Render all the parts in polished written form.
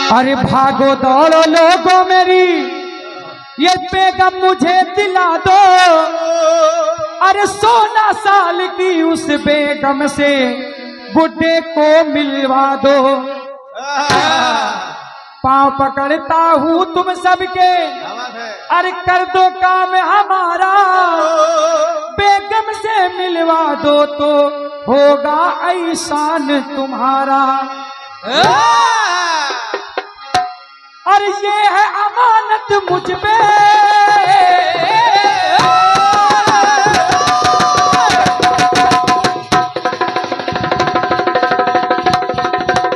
अरे भागो दौड़ो लोगों मेरी ये बेगम मुझे दिला दो। अरे 16 साल की उस बेगम से बुड्ढे को मिलवा दो। पांव पकड़ता हूँ तुम सबके, अरे कर दो काम हमारा। बेगम से मिलवा दो तो होगा एहसान तुम्हारा। और ये है अमानत मुझ पे,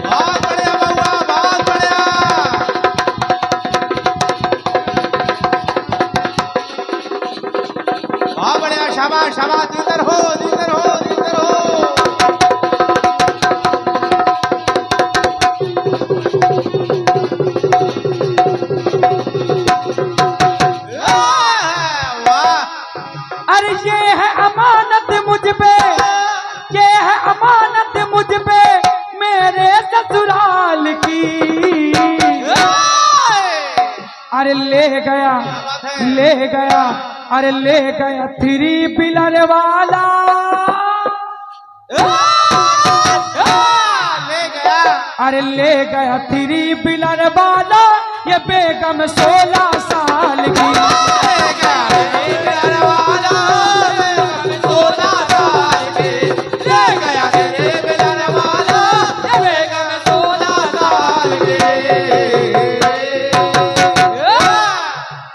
बहुत बढ़िया बउआ, बहुत बढ़िया। बहुत बढ़िया, शाबाश शाबाश, इधर हो इधर हो इधर हो। अरे ये है अमानत मुझ पे, ये है अमानत मुझ पे मेरे ससुराल की। अरे ले गया, अरे ले गया 3 व्हीलर वाला। ले गया, अरे ले गया 3 व्हीलर वाला ये बेगम 16 साल की।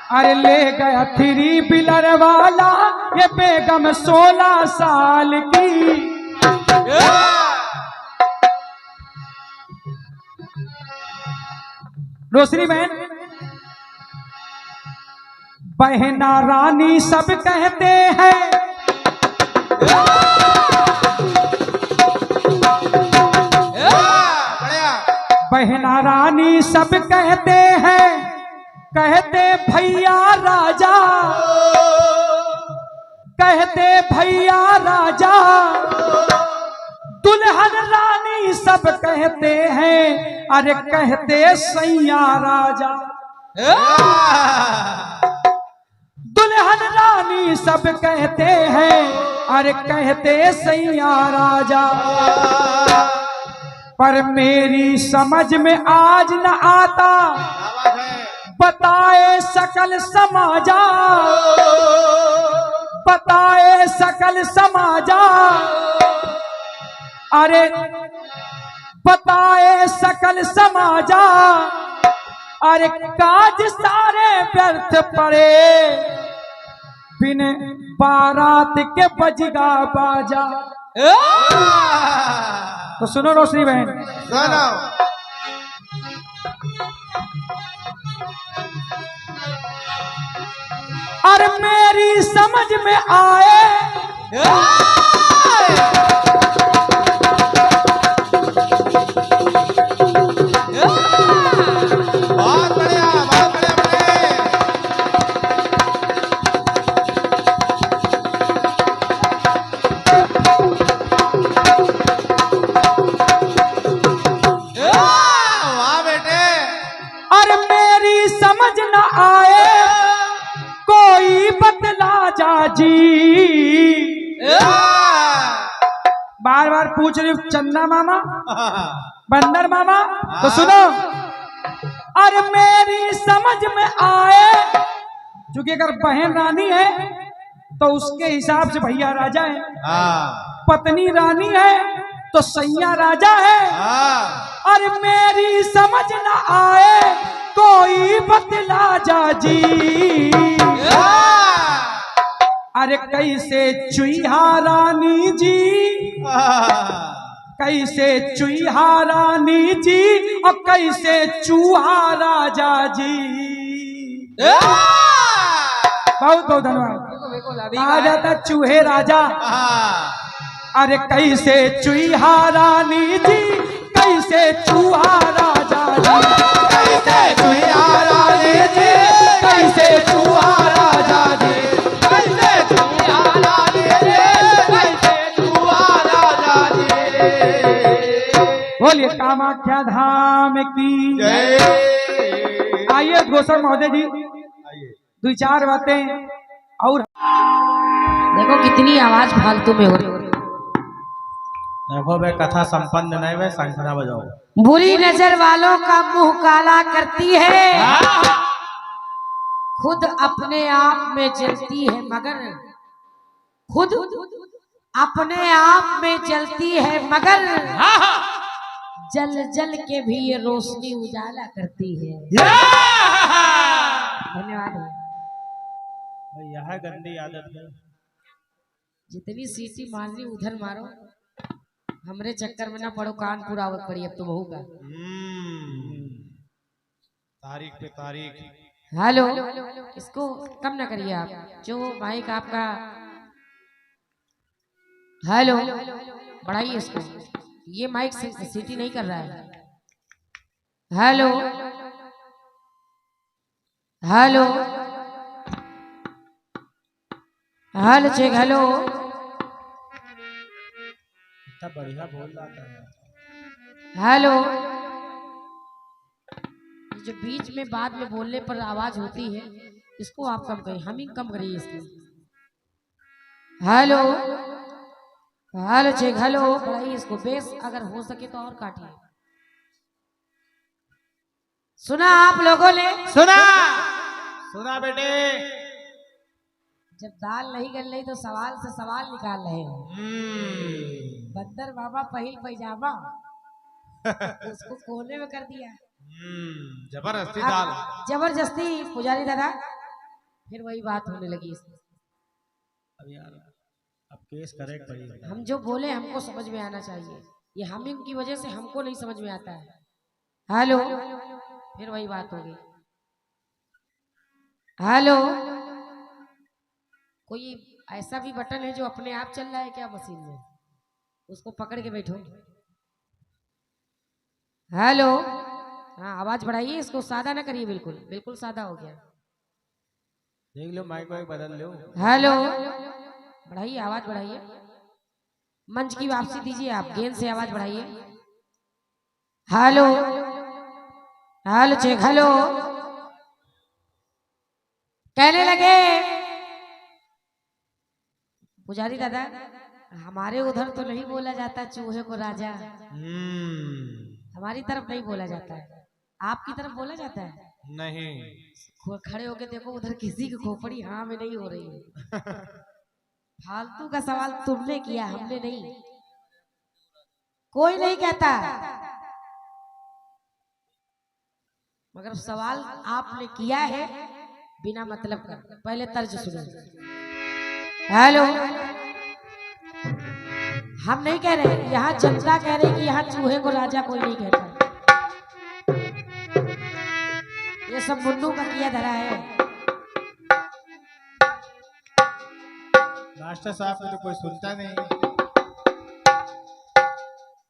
अरे ले गया 3 व्हीलर वाला ये बेगम 16 साल की। रोशनी बहन, बहना रानी सब कहते हैं, बहना रानी सब कहते हैं, कहते भैया राजा, कहते भैया राजा। दुल्हन रानी सब कहते हैं, अरे कहते सैया राजा। दुल्हन रानी सब कहते हैं, अरे कहते सैया राजा। पर मेरी समझ में आज न आता, बताए सकल समाजा, बताए सकल समाजा। अरे बताए सकल समाजा, अरे काज सारे व्यर्थ पड़े, बिन बारात के बजगा बाजा। तो सुनो रोशनी बहन, सुनो। अरे मेरी समझ में आए, बहुत बढ़िया, बहुत बढ़िया बने। वाह बेटे। अरे मेरी समझ न आए कोई बतला जाजी। बार बार पूछ रही हूँ चंदा मामा, बंदर मामा, तो सुनो। अरे मेरी समझ में आए, क्योंकि अगर बहन रानी है तो उसके हिसाब से भैया राजा है, पत्नी रानी है तो सैया राजा है। अरे मेरी समझ न आए कोई बतला जाजी। अरे कैसे चुईहा रानी जी, कैसे चुईहा रानी जी, और कैसे चूहा राजा जी। बहुत बहुत धन्यवाद। आ जाता चूहे राजा। अरे कैसे चुईहा रानी जी, कैसे चूहा राजा जी, कैसे चुईहा रानी जी, कैसे चूहा राजा जी। कैसे चुईहा रानी जी, कैसे चूहा राजा जी। बोलिए कामाख्या धाम की जय। आइए घोषक महोदय जी आइए। दो चार बातें और देखो कितनी आवाज फालतू में हो रही है। देखो बे कथा संपन्न नहीं वे शंखना बजाओ। बुरी नजर वालों का मुंह काला करती है, खुद अपने आप में जलती है, मगर खुद अपने आप में जलती है, मगर जल जल के भी ये रोशनी उजाला करती है। धन्यवाद। भाई यह गंदी आदत है। जितनी सीटी मारनी उधर मारो, हमरे चक्कर में ना पड़ो, कान पूरा आवत पड़ी अब तो बहू का। तारीख पे तारीख। हेलो, इसको कम ना करिए आप, जो माइक आपका। हेलो, बढ़ाइए इसको, ये माइक सीटी नहीं कर रहा है। Hello hello hello check. Hello, इतना बढ़िया बोल रहा है। हेलो। जो बीच में बाद में बोलने पर आवाज होती है, इसको आप कम करिए, हमिंग कम करिए इसकी। Hello hello check. हेलो, बढ़ाइए इसको, बेस अगर हो सके तो और काटिए। सुना आप लोगों ने? सुना सुना बेटे। जब दाल नहीं गल रही तो सवाल से सवाल निकाल रहे हैं। बंदर बाबा पहिल पैजामा उसको कोने में कर दिया। जबरदस्ती दाल। जबरदस्ती पुजारी दादा, फिर वही बात होने लगी इसमें। अब यार अब केस करेक्ट पड़ेगा। हम जो बोले हमको समझ में आना चाहिए, ये हमिंग की वजह से हमको नहीं समझ में आता है। हेलो, फिर वही बात हो गई। हेलो, कोई ऐसा भी बटन है जो अपने आप चल रहा है क्या मशीन में? उसको पकड़ के बैठो। हेलो, हाँ आवाज बढ़ाइए, इसको सादा ना करिए, बिल्कुल बिल्कुल सादा हो गया। देख लो माइक वाइक बदल लो। हेलो, बढ़ाइए, आवाज बढ़ाइए, मंच की वापसी दीजिए, आप गेंद से आवाज बढ़ाइए। Hello hello check. हेलो, कहने लगे पुजारी दादा, हमारे उधर तो नहीं बोला जाता चूहे को राजा, हमारी तरफ नहीं बोला जाता है, आपकी तरफ बोला जाता है? नहीं। खड़े होके देखो उधर किसी की खोपड़ी हाँ में नहीं हो रही है। फालतू का सवाल तुमने किया, हमने नहीं, कोई नहीं कहता, मगर सवाल आपने किया है बिना मतलब का। पहले तर्ज सुनो। हेलो, हम नहीं कह रहे, यहाँ जनता कह रही कि यहाँ चूहे को राजा कोई नहीं कहता। ये सब मुन्नू का किया धरा है। मास्टर साहब को तो कोई सुनता नहीं।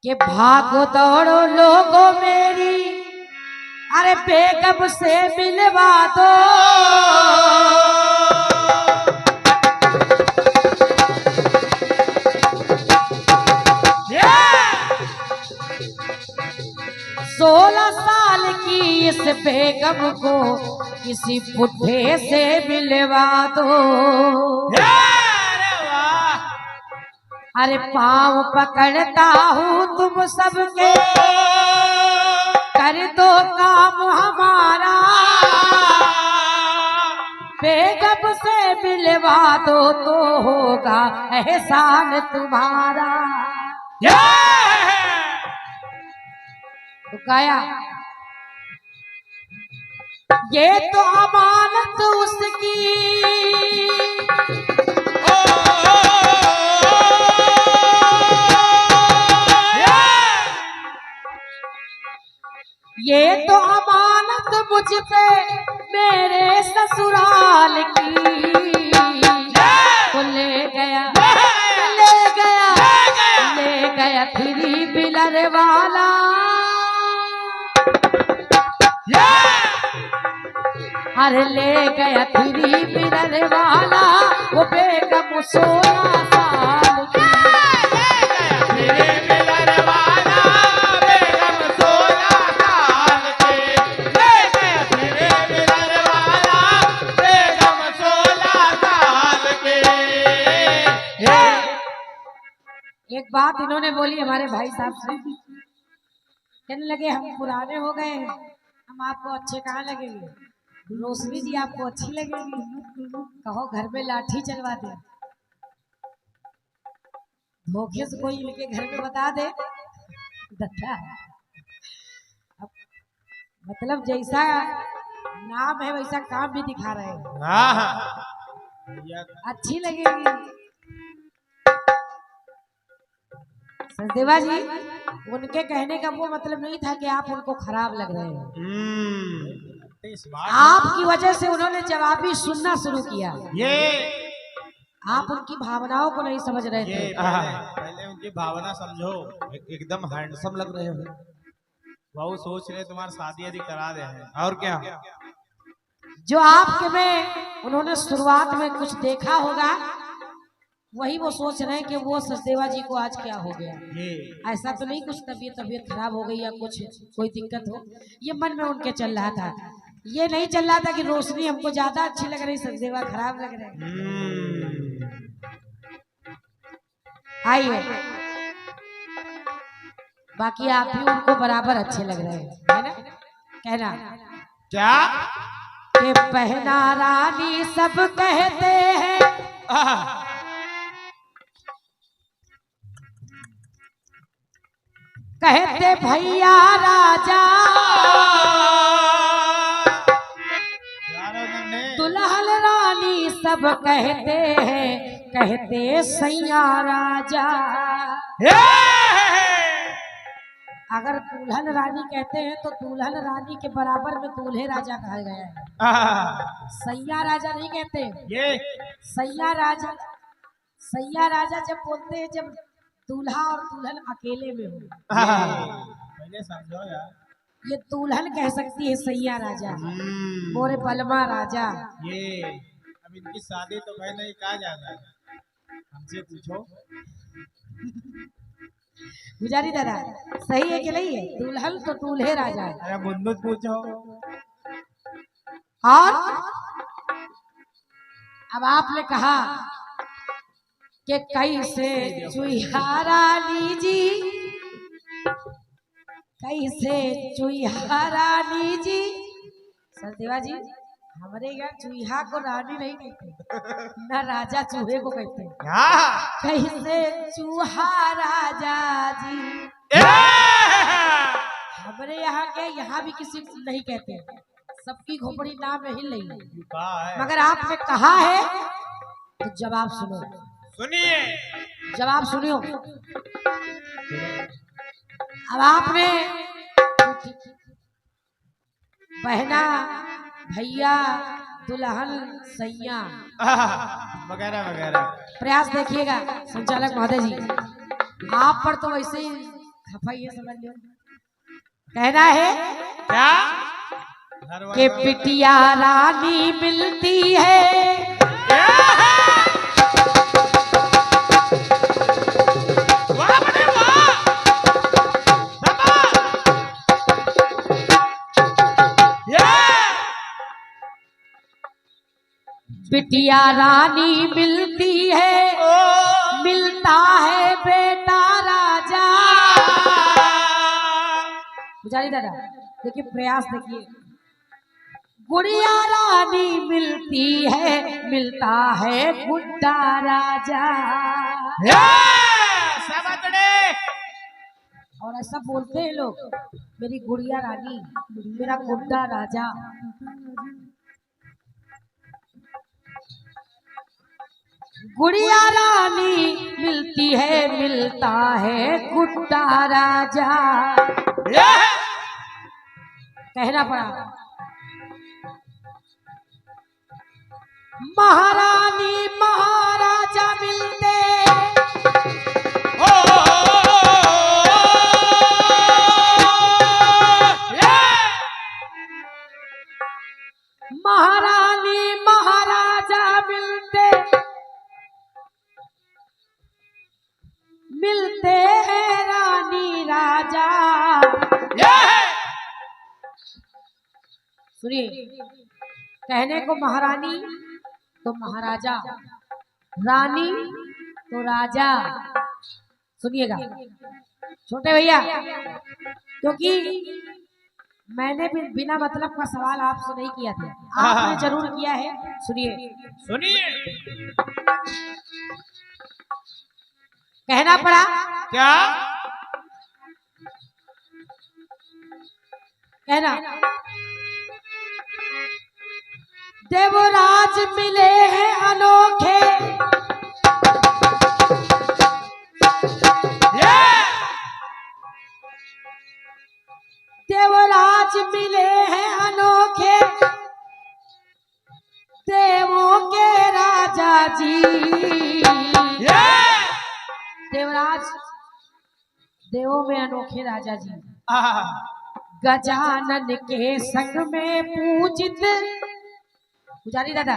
कि भागो दौड़ो लोगों मेरी, अरे बेगम से मिलवा दो, सोलह साल की इस बेगम को किसी बुढ़े से मिलवा दो। अरे पाँव पकड़ता हूँ तुम सबके, कर दो काम हमारा, बेगम से मिलवा दो तो होगा एहसान तुम्हारा। तो गाया, ये तो अमानत उसकी, ये तो अमानत मुझ पे मेरे ससुराल की, तो ले गया फ्री बिलर वाला, अरे ले गया फ्री बिलर वाला, वो बेगम 16 साल की। बात इन्होंने बोली हमारे भाई साहब से, कहने लगे हम पुराने हो गए हैं, हम आपको अच्छे कहाँ लगेंगे, रोशनी जी आपको अच्छी लगेगी, कहो घर में लाठी चलवा दे, धोखे से कोई इनके घर में बता दे दत्ता। अब मतलब जैसा नाम है वैसा काम भी दिखा रहे हैं, अच्छी लगेगी। सचदेवा जी, उनके कहने का वो मतलब नहीं था कि आप उनको खराब लग रहे हैं, आपकी वजह से उन्होंने जवाबी सुनना शुरू किया, ये आप उनकी भावनाओं को नहीं समझ रहे थे। पहले उनकी भावना समझो। एकदम हैंडसम लग रहे हो। वो सोच रहे तुम्हारी शादी यदि करा दे हैं। और क्या? जो आपके में उन्होंने शुरुआत में कुछ देखा होगा, वही वो सोच रहे हैं कि वो सचदेवा जी को आज क्या हो गया। ये ऐसा तो नहीं कुछ तबीयत खराब हो गई या कुछ कोई दिक्कत हो, ये मन में उनके चल रहा था। ये नहीं चल रहा था कि रोशनी हमको ज्यादा अच्छी लग रही, सचदेवा खराब लग रहे हैं। आइए, बाकी आप भी उनको बराबर अच्छे लग रहे हैं, है ना? कहना क्या कि बहना रानी सब कहते हैं, कहते भैया राजा, दुल्हन रानी सब कहते हैं, कहते सैया राजा। अगर दुल्हन रानी कहते हैं तो दुल्हन रानी के बराबर में दूल्हे राजा कहा गया है, सैया राजा नहीं कहते। ये सैया राजा, सैया राजा जब बोलते हैं जब दूल्हा और दुल्हन अकेले में हो, पहले समझो यार। ये दुल्हन कह सकती है सैया राजा, मोरे बलमा राजा। ये अब इनकी शादी तो भाई नहीं कहा जाता है, हमसे पूछो। पुजारी दादा, सही है कि नहीं है? दुल्हन तो दूल्हे राजा है। अरे मुन्नू पूछो। और अब आपने कहा कि कैसे चुहारा लीजी, कैसे चुहारा लीजी। सचदेवा जी, हमारे यहाँ चूहा को रानी नहीं कहते, ना राजा चूहे को कहते। कैसे चूहा राजा जी, हमारे यहाँ के यहाँ भी किसी को नहीं कहते, सबकी खोपड़ी नाम में हिल रही, मगर आपने कहा है तो जवाब सुनो। सुनिए, जवाब सुनियो। अब आपने बहना, भैया, दुल्हन, सैया वगैरह वगैरह प्रयास देखिएगा संचालक महोदय जी, आप पर तो वैसे ही खफाई है, समझ लो। कहना है क्या कि बिटिया रानी मिलती है, बिटिया रानी मिलती है, मिलता है बेटा राजा। पुजारी दादा देखिए, प्रयास देखिए। गुड़िया रानी मिलती है, मिलता है गुड्डा राजा। और ऐसा बोलते हैं लोग, मेरी गुड़िया रानी, मेरा गुड्डा राजा। गुड़िया रानी मिलती है, मिलता है गुड्डा राजा। कहना पड़ा महारानी महाराजा मिलते, महारानी महाराजा मिलते, मिलते हैं रानी राजा। सुनिए, कहने को महारानी तो महाराजा, रानी तो राजा। सुनिएगा छोटे भैया, क्योंकि मैंने भी बिना मतलब का सवाल आपसे नहीं किया था, आपने जरूर किया है। सुनिए सुनिए। कहना पड़ा क्या? कहना, देवराज मिले हैं अनोखे, देवराज मिले हैं अनोखे, देवों के राजा जी। देवराज देवों में अनोखे राजा जी, गजानन के संग में पूजित, पुजारी दादा,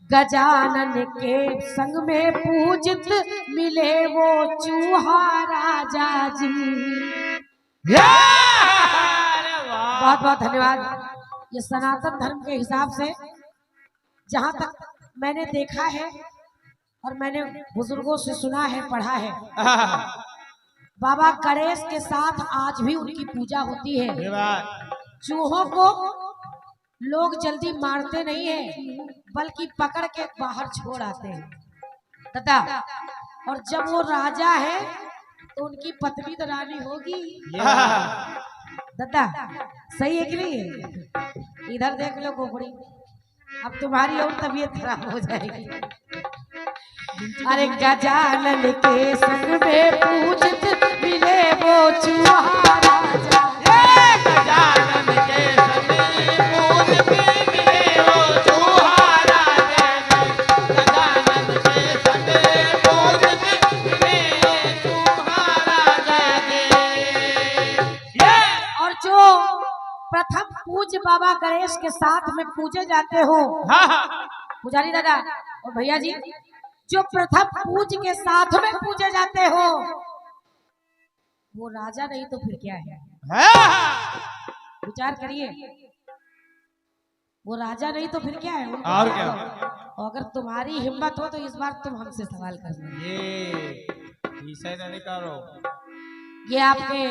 गजानन के संग में पूजित मिले वो चूहा राजा जी। बहुत बहुत धन्यवाद। ये सनातन धर्म के हिसाब से जहां तक मैंने देखा है और मैंने बुजुर्गों से सुना है, पढ़ा है, बाबा गणेश के साथ आज भी उनकी पूजा होती है। चूहों को लोग जल्दी मारते नहीं है, बल्कि पकड़ के बाहर छोड़ आते हैं दादा। और जब वो राजा है तो उनकी पत्नी तो रानी होगी दादा, सही है कि नहीं है? इधर देख लो खोपड़ी, अब तुम्हारी और तबीयत खराब हो जाएगी। अरे गजानन के संग में पूजित मिले वो चूहा राजा, गजानन के संग में पूजित मिले वो चूहा राजा, गजानन के संग में पूजित मिले चूहा राजा। और जो प्रथम पूज्य बाबा गणेश के साथ में पूजे जाते हो, पुजारी दादा और भैया जी, जो प्रथम पूज्य के साथ में पूजे जाते हो, वो राजा नहीं तो फिर क्या है? विचार करिए, वो राजा नहीं तो फिर क्या है? और क्या? और अगर तुम्हारी हिम्मत हो तो इस बार तुम हमसे सवाल करना। ये विषय नहीं करो। ये आपके